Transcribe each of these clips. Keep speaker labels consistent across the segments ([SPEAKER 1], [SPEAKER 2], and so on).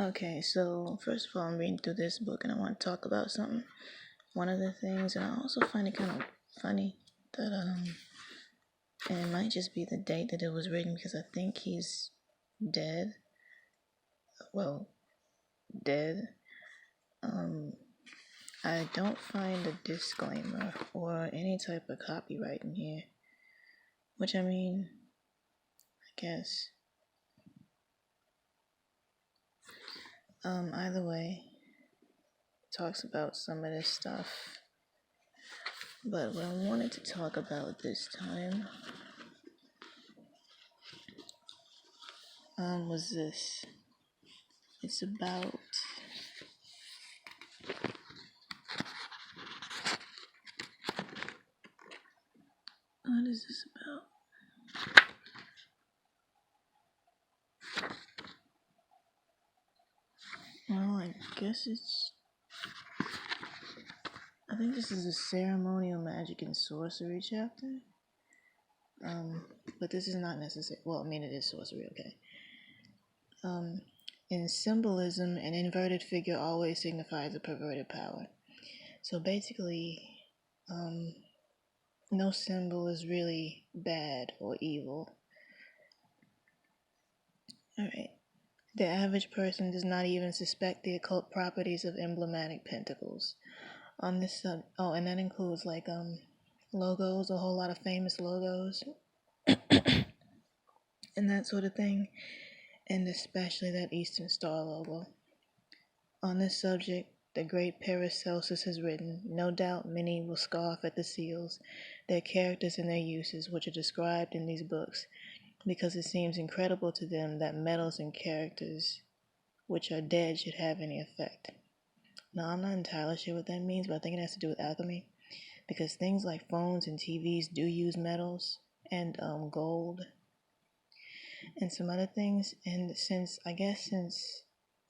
[SPEAKER 1] Okay, so first of all, I'm reading through this book and I want to talk about something. One of the things, and I also find it kind of funny that, and it might just be the date that it was written because I think he's dead. Well, dead. I don't find a disclaimer or any type of copyright in here, which I mean, I guess. Either way, it talks about some of this stuff. But what I wanted to talk about this time was this. It's about what is this about? Well, I guess I think this is a ceremonial magic and sorcery chapter. But this is not necessary. Well, I mean, it is sorcery, okay. In symbolism, an inverted figure always signifies a perverted power. So basically, no symbol is really bad or evil. Alright. The average person does not even suspect the occult properties of emblematic pentacles. On this and that includes like logos, a whole lot of famous logos and that sort of thing, and especially that Eastern Star logo. On this subject, the great Paracelsus has written, no doubt many will scoff at the seals, their characters and their uses, which are described in these books, because it seems incredible to them that metals and characters which are dead should have any effect. Now, I'm not entirely sure what that means, but I think it has to do with alchemy, because things like phones and TVs do use metals and gold and some other things. And since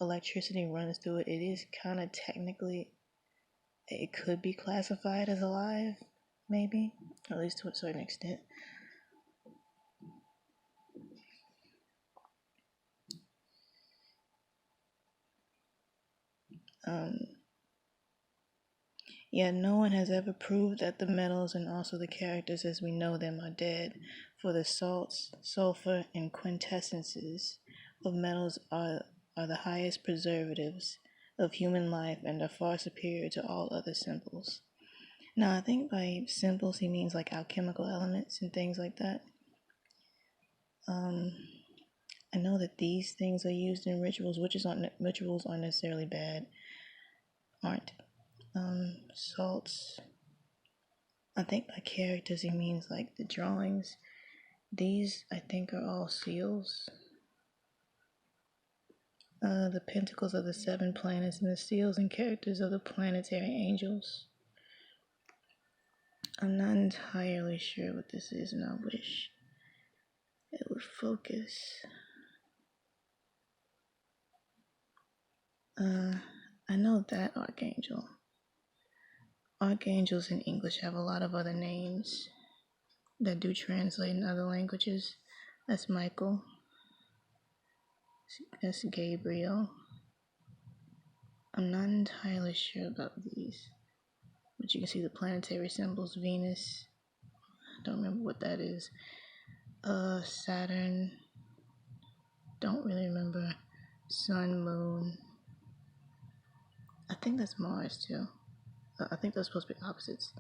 [SPEAKER 1] electricity runs through it, it is kind of technically, it could be classified as alive, maybe, or at least to a certain extent. Yet no one has ever proved that the metals and also the characters as we know them are dead, for the salts, sulfur, and quintessences of metals are the highest preservatives of human life and are far superior to all other symbols. Now, I think by symbols he means like alchemical elements and things like that. I know that these things are used in rituals, rituals aren't necessarily bad, aren't. Salts. I think by characters he means like the drawings. These I think are all seals. The pentacles of the 7 planets and the seals and characters of the planetary angels. I'm not entirely sure what this is, and I wish it would focus. I know that archangel. Archangels in English have a lot of other names that do translate in other languages. That's Michael. That's Gabriel. I'm not entirely sure about these, but you can see the planetary symbols. Venus, I don't remember what that is. Saturn, don't really remember. Sun, Moon, I think that's Mars too. I think they're supposed to be opposites.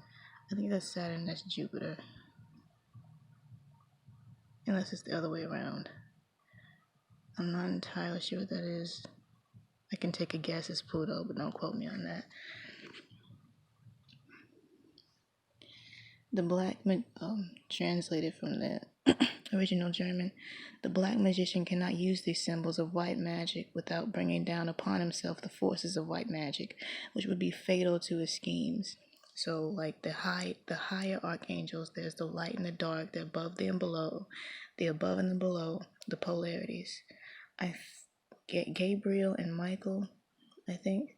[SPEAKER 1] I think that's Saturn, that's Jupiter. Unless it's the other way around. I'm not entirely sure what that is. I can take a guess it's Pluto, but don't quote me on that. The translated from the original German, the black magician cannot use these symbols of white magic without bringing down upon himself the forces of white magic, which would be fatal to his schemes. So, like the higher archangels, there's the light and the dark, the above and below, the above and the below, the polarities. I get Gabriel and Michael, I think,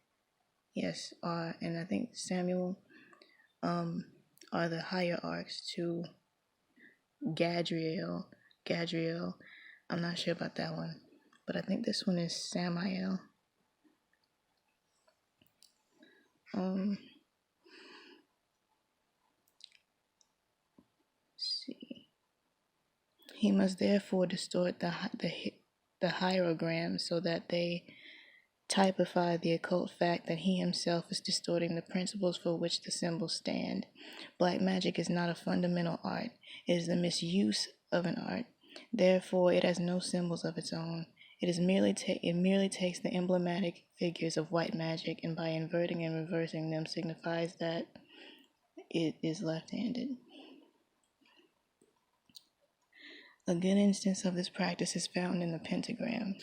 [SPEAKER 1] yes, and I think Samuel, are the higher arcs to Gadriel. I'm not sure about that one, but I think this one is Samael. let's see. He must therefore distort the hierograms so that they typify the occult fact that he himself is distorting the principles for which the symbols stand. Black magic is not a fundamental art. It is the misuse of an art. Therefore, it has no symbols of its own. It merely takes the emblematic figures of white magic, and by inverting and reversing them signifies that it is left-handed. A good instance of this practice is found in the pentagram.